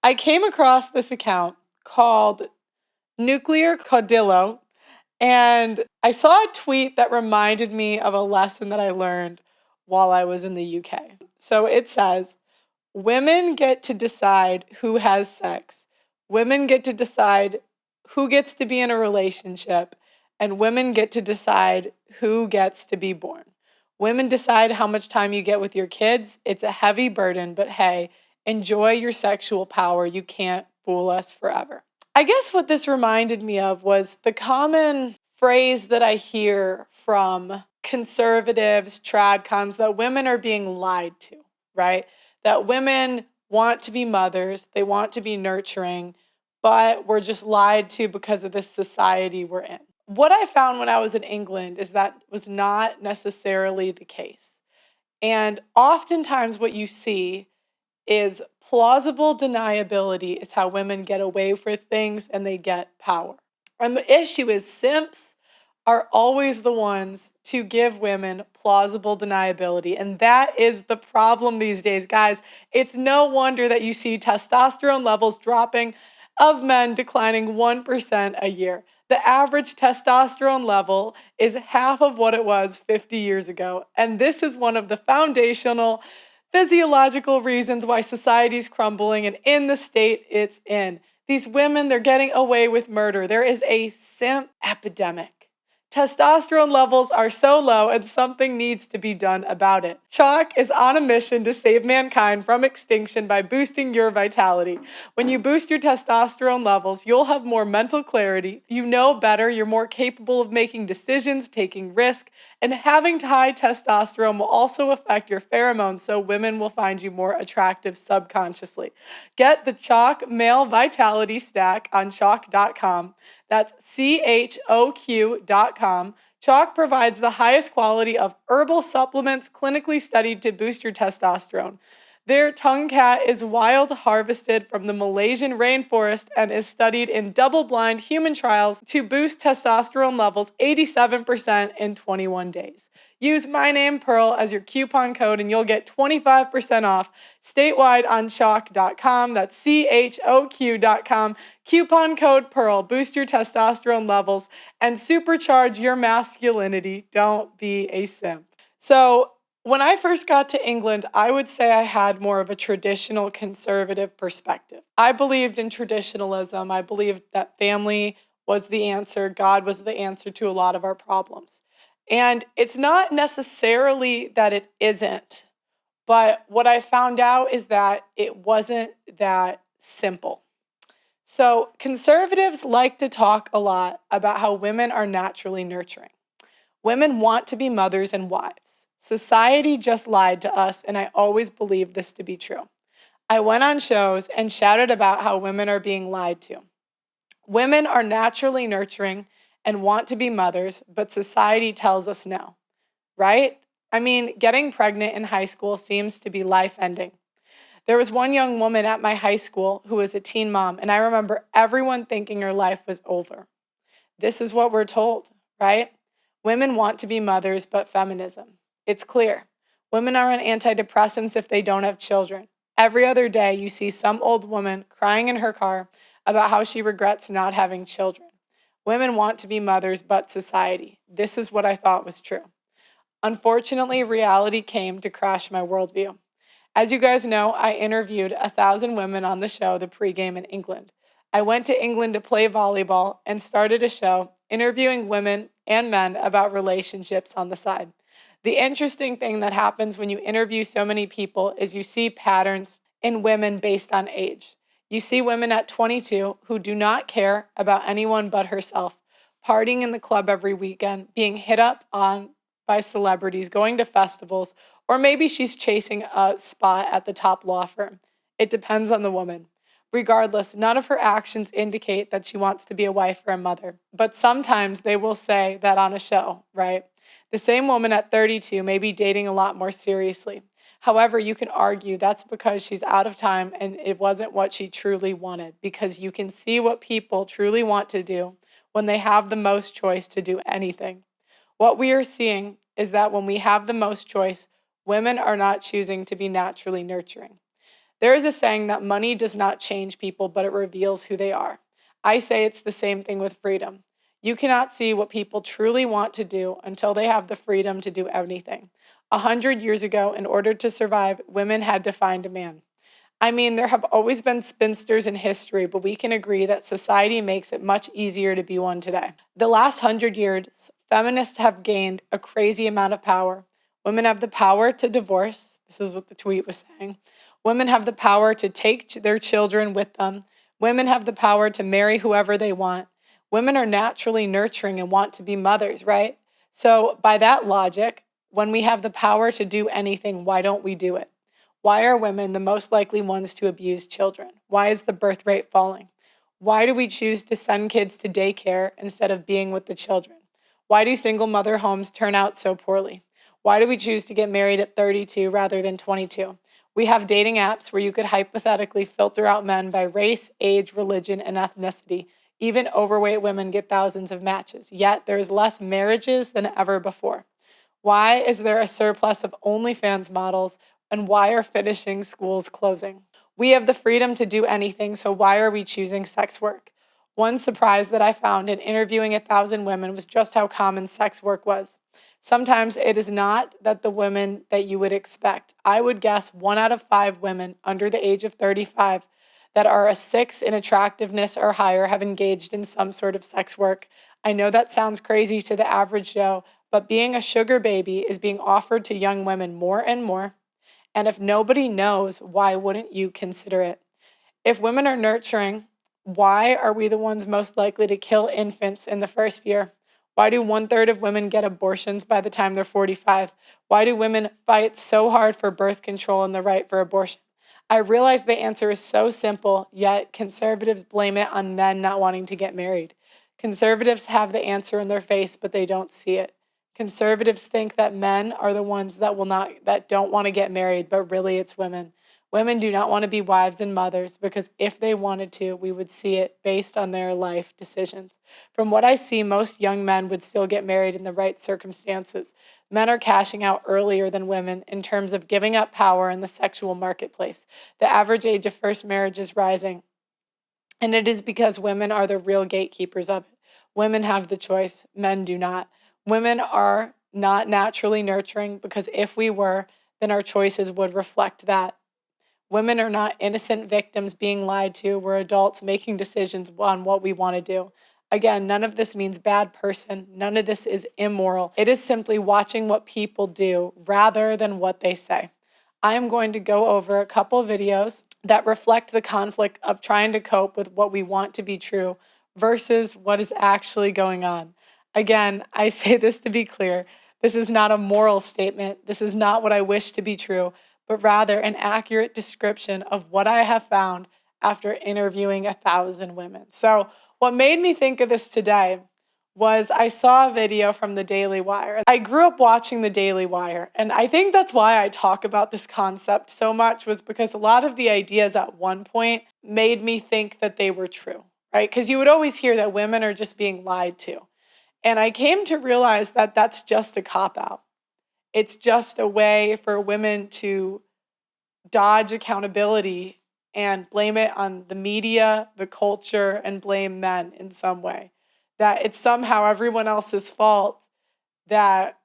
I came across this account called Nuclear Codillo, and I saw a tweet that reminded me of a lesson that I learned while I was in the UK. So it says, women get to decide who has sex. Women get to decide who gets to be in a relationship, and women get to decide who gets to be born. Women decide how much time you get with your kids. It's a heavy burden, but hey, enjoy your sexual power. You can't fool us forever. I guess what this reminded me of was the common phrase that I hear from conservatives, tradcons, that women are being lied to, right? That women want to be mothers, they want to be nurturing, but we're just lied to because of this society we're in. What I found when I was in England is that was not necessarily the case. And oftentimes what you see is plausible deniability is how women get away with things and they get power. And the issue is simps are always the ones to give women plausible deniability. And that is the problem these days, guys. It's no wonder that you see testosterone levels dropping of men declining 1% a year. The average testosterone level is half of what it was 50 years ago. And this is one of the foundational physiological reasons why society's crumbling and in the state it's in. These women, they're getting away with murder. There is a simp epidemic. Testosterone levels are so low and something needs to be done about it. Chalk is on a mission to save mankind from extinction by boosting your vitality. When you boost your testosterone levels, you'll have more mental clarity, you know better, you're more capable of making decisions, taking risk, and having high testosterone will also affect your pheromones, so women will find you more attractive subconsciously. Get the Chalk Male Vitality Stack on chalk.com. That's CHOQ.com. Chalk provides the highest quality of herbal supplements clinically studied to boost your testosterone. Their tongue cat is wild harvested from the Malaysian rainforest and is studied in double-blind human trials to boost testosterone levels 87% in 21 days. Use my name Pearl as your coupon code and you'll get 25% off statewide on chalk.com. That's CHOQ.com. Coupon code Pearl. Boost your testosterone levels and supercharge your masculinity. Don't be a simp. So, when I first got to England, I would say I had more of a traditional conservative perspective. I believed in traditionalism. I believed that family was the answer, God was the answer to a lot of our problems. And it's not necessarily that it isn't, but what I found out is that it wasn't that simple. So, conservatives like to talk a lot about how women are naturally nurturing. Women want to be mothers and wives. Society just lied to us, and I always believed this to be true. I went on shows and shouted about how women are being lied to. Women are naturally nurturing and want to be mothers, but society tells us no, right? I mean, getting pregnant in high school seems to be life-ending. There was one young woman at my high school who was a teen mom, and I remember everyone thinking her life was over. This is what we're told, right? Women want to be mothers, but feminism. It's clear. Women are on antidepressants if they don't have children. Every other day, you see some old woman crying in her car about how she regrets not having children. Women want to be mothers, but society. This is what I thought was true. Unfortunately, reality came to crash my worldview. As you guys know, I interviewed 1,000 women on the show, The Pregame in England. I went to England to play volleyball and started a show interviewing women and men about relationships on the side. The interesting thing that happens when you interview so many people is you see patterns in women based on age. You see women at 22 who do not care about anyone but herself, partying in the club every weekend, being hit up on by celebrities, going to festivals, or maybe she's chasing a spot at the top law firm. It depends on the woman. Regardless, none of her actions indicate that she wants to be a wife or a mother, but sometimes they will say that on a show, right? The same woman at 32 may be dating a lot more seriously. However, you can argue that's because she's out of time and it wasn't what she truly wanted, because you can see what people truly want to do when they have the most choice to do anything. What we are seeing is that when we have the most choice, women are not choosing to be naturally nurturing. There is a saying that money does not change people, but it reveals who they are. I say it's the same thing with freedom. You cannot see what people truly want to do until they have the freedom to do anything. 100 years ago, in order to survive, women had to find a man. I mean, there have always been spinsters in history, but we can agree that society makes it much easier to be one today. The last 100 years, feminists have gained a crazy amount of power. Women have the power to divorce. This is what the tweet was saying. Women have the power to take their children with them. Women have the power to marry whoever they want. Women are naturally nurturing and want to be mothers, right? So, by that logic, when we have the power to do anything, why don't we do it? Why are women the most likely ones to abuse children? Why is the birth rate falling? Why do we choose to send kids to daycare instead of being with the children? Why do single mother homes turn out so poorly? Why do we choose to get married at 32 rather than 22? We have dating apps where you could hypothetically filter out men by race, age, religion, and ethnicity. Even overweight women get thousands of matches, yet there is less marriages than ever before. Why is there a surplus of OnlyFans models, and why are finishing schools closing? We have the freedom to do anything, so why are we choosing sex work? One surprise that I found in interviewing 1,000 women was just how common sex work was. Sometimes it is not that the women that you would expect. I would guess 1 out of 5 women under the age of 35 that are a 6 in attractiveness or higher have engaged in some sort of sex work. I know that sounds crazy to the average Joe, but being a sugar baby is being offered to young women more and more. And if nobody knows, why wouldn't you consider it? If women are nurturing, why are we the ones most likely to kill infants in the first year? Why do 1/3 of women get abortions by the time they're 45? Why do women fight so hard for birth control and the right for abortion? I realize the answer is so simple, yet conservatives blame it on men not wanting to get married. Conservatives have the answer in their face, but they don't see it. Conservatives think that men are the ones that don't want to get married, but really it's women. Women do not want to be wives and mothers because if they wanted to, we would see it based on their life decisions. From what I see, most young men would still get married in the right circumstances. Men are cashing out earlier than women in terms of giving up power in the sexual marketplace. The average age of first marriage is rising, and it is because women are the real gatekeepers of it. Women have the choice, men do not. Women are not naturally nurturing because if we were, then our choices would reflect that. Women are not innocent victims being lied to. We're adults making decisions on what we want to do. Again, none of this means bad person. None of this is immoral. It is simply watching what people do rather than what they say. I am going to go over a couple videos that reflect the conflict of trying to cope with what we want to be true versus what is actually going on. Again, I say this to be clear. This is not a moral statement. This is not what I wish to be true, but rather an accurate description of what I have found after interviewing 1,000 women. So what made me think of this today was I saw a video from the Daily Wire. I grew up watching the Daily Wire, and I think that's why I talk about this concept so much, was because a lot of the ideas at one point made me think that they were true, right? Because you would always hear that women are just being lied to. And I came to realize that that's just a cop-out. It's just a way for women to dodge accountability and blame it on the media, the culture, and blame men in some way. That it's somehow everyone else's fault that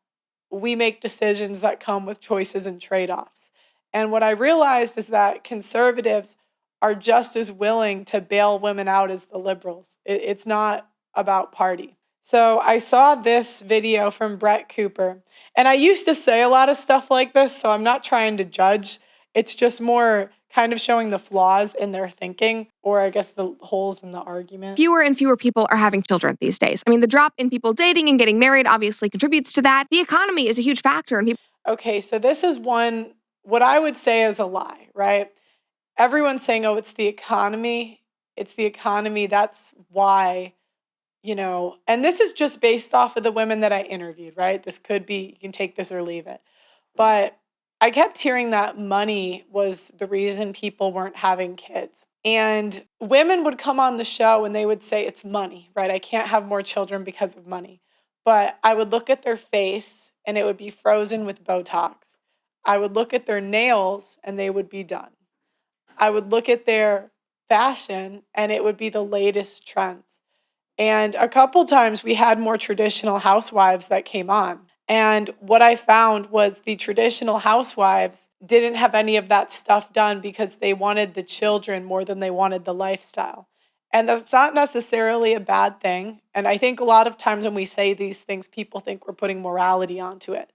we make decisions that come with choices and trade-offs. And what I realized is that conservatives are just as willing to bail women out as the liberals. It's not about party. So I saw this video from Brett Cooper, and I used to say a lot of stuff like this, so I'm not trying to judge. It's just more kind of showing the flaws in their thinking, or I guess the holes in the argument. Fewer and fewer people are having children these days. I mean, the drop in people dating and getting married obviously contributes to that. The economy is a huge factor. And Okay, so this is one, what I would say is a lie, right? Everyone's saying, oh, it's the economy. It's the economy. That's why, and this is just based off of the women that I interviewed, right? This could be, you can take this or leave it. But I kept hearing that money was the reason people weren't having kids. And women would come on the show and they would say, it's money, right? I can't have more children because of money. But I would look at their face and it would be frozen with Botox. I would look at their nails and they would be done. I would look at their fashion and it would be the latest trends. And a couple times we had more traditional housewives that came on. And what I found was the traditional housewives didn't have any of that stuff done because they wanted the children more than they wanted the lifestyle. And that's not necessarily a bad thing. And I think a lot of times when we say these things, people think we're putting morality onto it.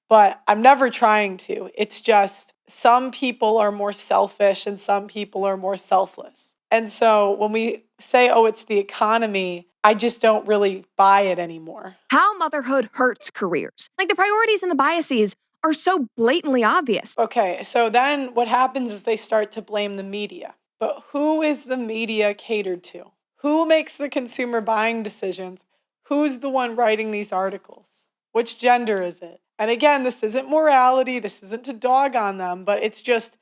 But I'm never trying to. It's just some people are more selfish and some people are more selfless. And so when we say, oh, it's the economy, I just don't really buy it anymore. How motherhood hurts careers. Like the priorities and the biases are so blatantly obvious. Okay, so then what happens is they start to blame the media. But who is the media catered to? Who makes the consumer buying decisions? Who's the one writing these articles? Which gender is it? And again, this isn't morality, this isn't to dog on them, but it's just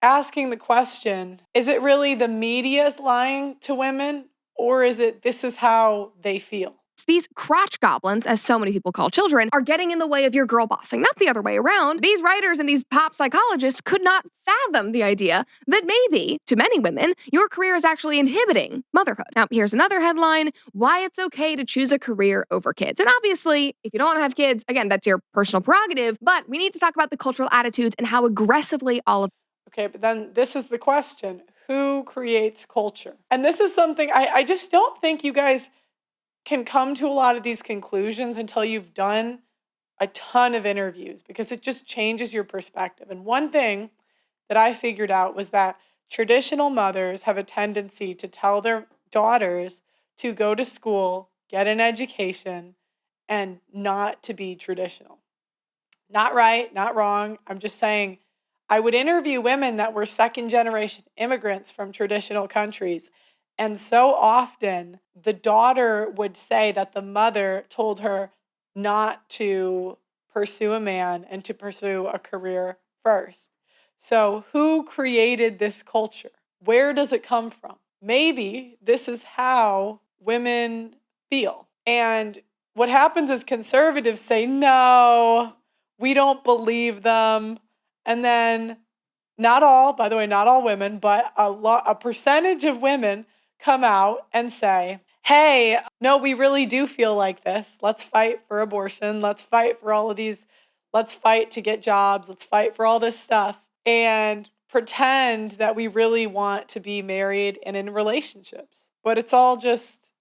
asking the question, is it really the media's lying to women, or is it this is how they feel? These crotch goblins, as so many people call children, are getting in the way of your girl bossing, not the other way around. These writers and these pop psychologists could not fathom the idea that maybe, to many women, your career is actually inhibiting motherhood. Now, here's another headline, why it's okay to choose a career over kids. And obviously, if you don't want to have kids, again, that's your personal prerogative, but we need to talk about the cultural attitudes and how aggressively all of Okay, but then this is the question. Who creates culture? And this is something I just don't think you guys can come to a lot of these conclusions until you've done a ton of interviews because it just changes your perspective. And one thing that I figured out was that traditional mothers have a tendency to tell their daughters to go to school, get an education, and not to be traditional. Not right, not wrong. I'm just saying I would interview women that were second generation immigrants from traditional countries. And so often the daughter would say that the mother told her not to pursue a man and to pursue a career first. So who created this culture? Where does it come from? Maybe this is how women feel. And what happens is conservatives say, no, we don't believe them. And then not all, by the way, not all women, but a percentage of women come out and say, hey, no, we really do feel like this. Let's fight for abortion. Let's fight for all of these. Let's fight to get jobs. Let's fight for all this stuff and pretend that we really want to be married and in relationships. But it's all just,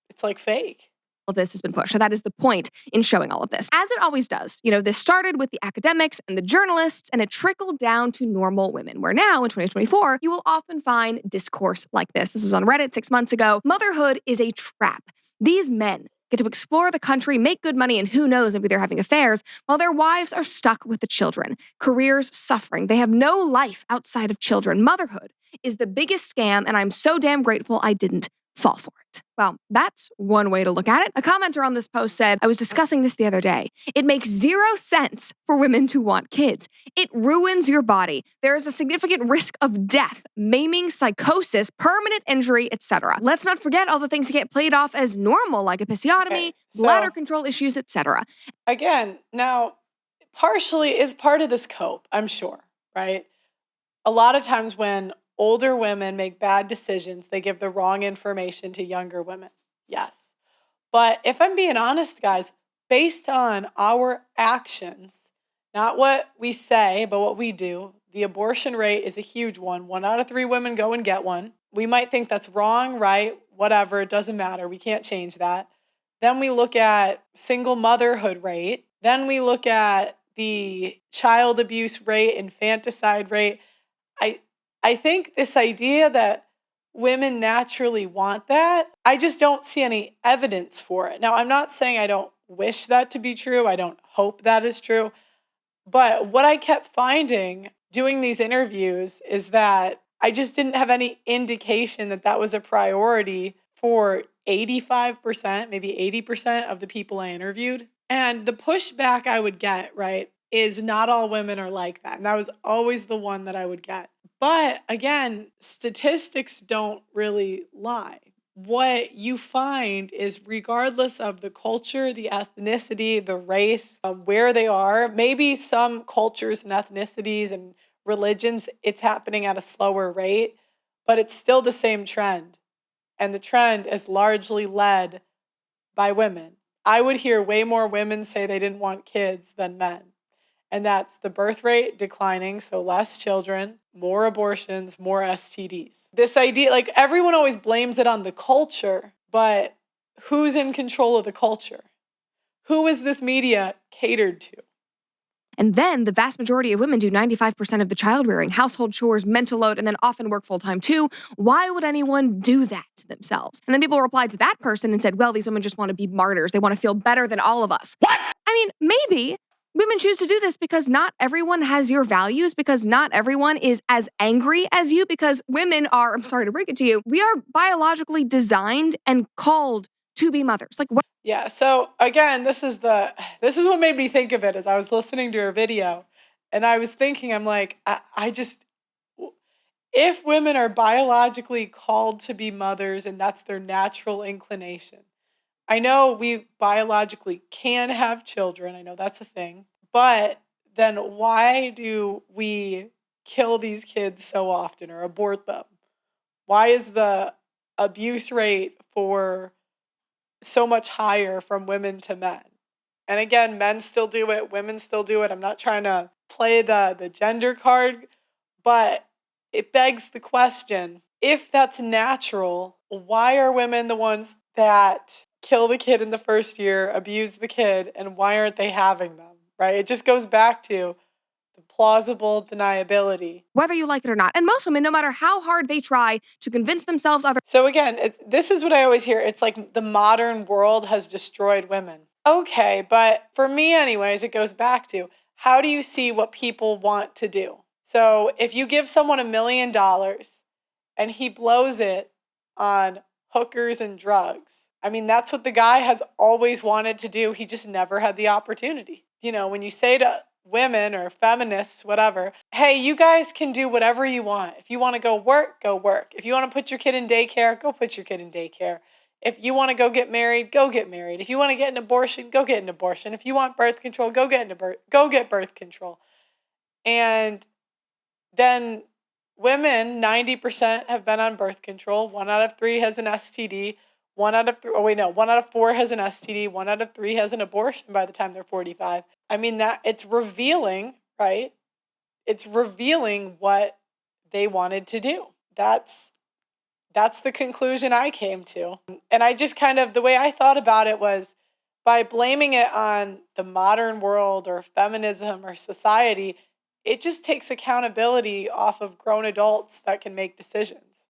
it's like fake. Of this has been pushed. So that is the point in showing all of this. As it always does, this started with the academics and the journalists, and it trickled down to normal women, where now in 2024, you will often find discourse like this. This was on Reddit 6 months ago. Motherhood is a trap. These men get to explore the country, make good money, and who knows, maybe they're having affairs, while their wives are stuck with the children. Careers suffering. They have no life outside of children. Motherhood is the biggest scam, and I'm so damn grateful I didn't fall for it. Well, that's one way to look at it. A commenter on this post said, I was discussing this the other day. It makes 0 sense for women to want kids. It ruins your body. There is a significant risk of death, maiming, psychosis, permanent injury, etc. Let's not forget all the things that get played off as normal, like episiotomy, bladder control issues, etc. Again, now, partially is part of this cope, I'm sure, right? A lot of times when older women make bad decisions, they give the wrong information to younger women. Yes. But if I'm being honest, guys, based on our actions, not what we say, but what we do, the abortion rate is a huge one. 1 out of 3 women go and get one. We might think that's wrong, right? Whatever, it doesn't matter. We can't change that. Then we look at single motherhood rate. Then we look at the child abuse rate, infanticide rate. I think this idea that women naturally want that, I just don't see any evidence for it. Now, I'm not saying I don't wish that to be true. I don't hope that is true. But what I kept finding doing these interviews is that I just didn't have any indication that that was a priority for 85%, maybe 80% of the people I interviewed. And the pushback I would get, right, is not all women are like that. And that was always the one that I would get. But again, statistics don't really lie. What you find is regardless of the culture, the ethnicity, the race, where they are, maybe some cultures and ethnicities and religions, it's happening at a slower rate, but it's still the same trend. And the trend is largely led by women. I would hear way more women say they didn't want kids than men. And that's the birth rate declining, so less children, more abortions, more STDs. This idea, like everyone always blames it on the culture, but who's in control of the culture? Who is this media catered to? And then the vast majority of women do 95% of the child rearing, household chores, mental load, and then often work full time too. Why would anyone do that to themselves? And then people replied to that person and said, well, these women just want to be martyrs. They want to feel better than all of us. What? I mean, maybe women choose to do this because not everyone has your values, because not everyone is as angry as you, because women are, I'm sorry to break it to you, we are biologically designed and called to be mothers. Like, what? Yeah, so again, this is what made me think of it as I was listening to her video. And I was thinking, I'm like, if women are biologically called to be mothers and that's their natural inclination, I know we biologically can have children. I know that's a thing. But then why do we kill these kids so often or abort them? Why is the abuse rate for so much higher from women to men? And again, men still do it, women still do it. I'm not trying to play the gender card, but it begs the question, if that's natural, why are women the ones that kill the kid in the first year, abuse the kid, and why aren't they having them, right? It just goes back to the plausible deniability. Whether you like it or not. And most women, no matter how hard they try to convince themselves other. So again, this is what I always hear. It's like the modern world has destroyed women. Okay, but for me anyways, it goes back to, how do you see what people want to do? So if you give someone $1 million and he blows it on hookers and drugs, I mean, that's what the guy has always wanted to do. He just never had the opportunity. You know, when you say to women or feminists, whatever, hey, you guys can do whatever you want. If you want to go work, go work. If you want to put your kid in daycare, go put your kid in daycare. If you want to go get married, go get married. If you want to get an abortion, go get an abortion. If you want birth control, go get birth control. And then women, 90% have been on birth control. 1 out of 3 has an STD. 1 out of 4 has an STD. 1 out of 3 has an abortion by the time they're 45. I mean, that it's revealing, right? It's revealing what they wanted to do. That's the conclusion I came to. And I just the way I thought about it was, by blaming it on the modern world or feminism or society, it just takes accountability off of grown adults that can make decisions.